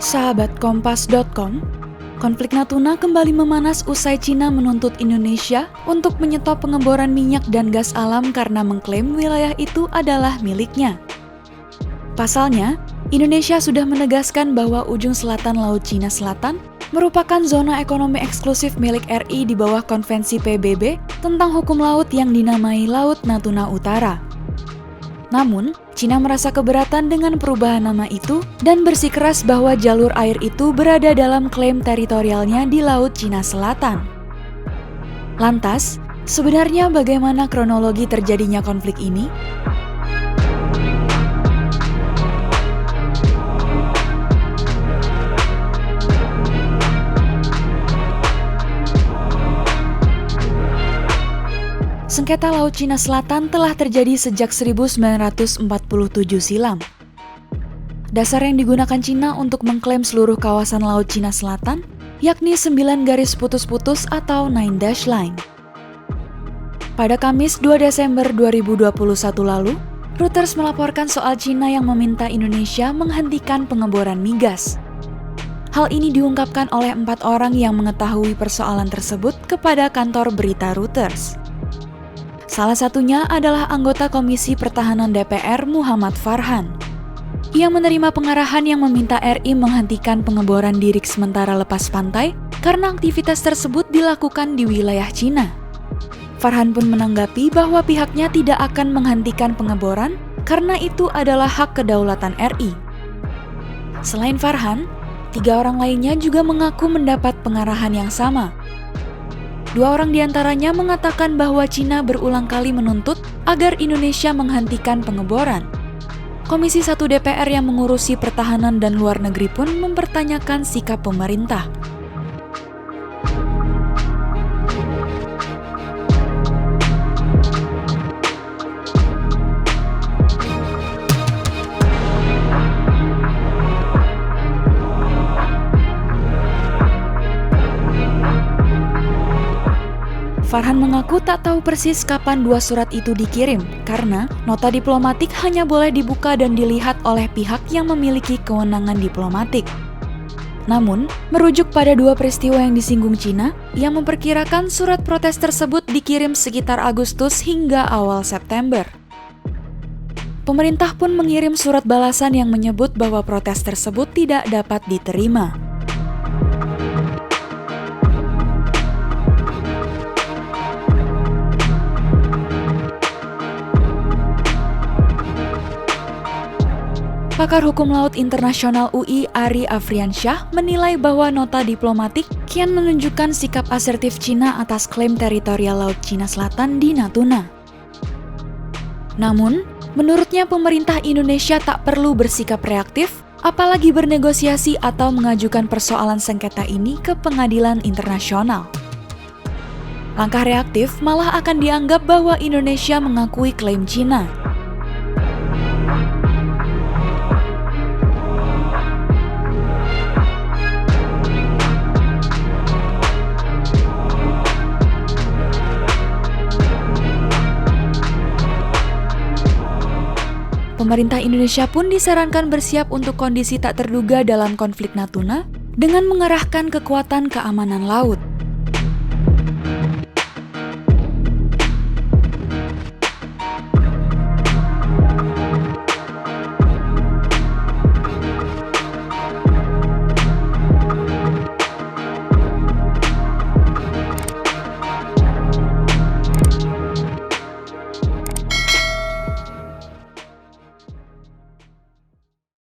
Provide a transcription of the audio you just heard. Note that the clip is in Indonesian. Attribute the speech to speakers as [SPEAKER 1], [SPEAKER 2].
[SPEAKER 1] Sahabat Kompas.com, konflik Natuna kembali memanas usai Cina menuntut Indonesia untuk menyetop pengeboran minyak dan gas alam karena mengklaim wilayah itu adalah miliknya. Pasalnya, Indonesia sudah menegaskan bahwa ujung selatan Laut Cina Selatan merupakan zona ekonomi eksklusif milik RI di bawah Konvensi PBB tentang hukum laut yang dinamai Laut Natuna Utara. Namun, Cina merasa keberatan dengan perubahan nama itu dan bersikeras bahwa jalur air itu berada dalam klaim teritorialnya di Laut Cina Selatan. Lantas, sebenarnya bagaimana kronologi terjadinya konflik ini? Sengketa Laut Cina Selatan telah terjadi sejak 1947 silam. Dasar yang digunakan Cina untuk mengklaim seluruh kawasan Laut Cina Selatan, yakni 9 garis putus-putus atau 9 dash line. Pada Kamis 2 Desember 2021 lalu, Reuters melaporkan soal Cina yang meminta Indonesia menghentikan pengeboran migas. Hal ini diungkapkan oleh 4 orang yang mengetahui persoalan tersebut kepada kantor berita Reuters. Salah satunya adalah anggota Komisi Pertahanan DPR Muhammad Farhan. Ia menerima pengarahan yang meminta RI menghentikan pengeboran di rig sementara lepas pantai karena aktivitas tersebut dilakukan di wilayah Cina. Farhan pun menanggapi bahwa pihaknya tidak akan menghentikan pengeboran karena itu adalah hak kedaulatan RI. Selain Farhan, 3 orang lainnya juga mengaku mendapat pengarahan yang sama. 2 orang diantaranya mengatakan bahwa Cina berulang kali menuntut agar Indonesia menghentikan pengeboran. Komisi 1 DPR yang mengurusi pertahanan dan luar negeri pun mempertanyakan sikap pemerintah. Farhan mengaku tak tahu persis kapan 2 surat itu dikirim, karena nota diplomatik hanya boleh dibuka dan dilihat oleh pihak yang memiliki kewenangan diplomatik. Namun, merujuk pada 2 peristiwa yang disinggung Cina, ia memperkirakan surat protes tersebut dikirim sekitar Agustus hingga awal September. Pemerintah pun mengirim surat balasan yang menyebut bahwa protes tersebut tidak dapat diterima. Pakar Hukum Laut Internasional UI Ari Afriansyah menilai bahwa nota diplomatik kian menunjukkan sikap asertif Cina atas klaim teritorial Laut Cina Selatan di Natuna. Namun, menurutnya pemerintah Indonesia tak perlu bersikap reaktif, apalagi bernegosiasi atau mengajukan persoalan sengketa ini ke pengadilan internasional. Langkah reaktif malah akan dianggap bahwa Indonesia mengakui klaim Cina. Pemerintah Indonesia pun disarankan bersiap untuk kondisi tak terduga dalam konflik Natuna dengan mengerahkan kekuatan keamanan laut.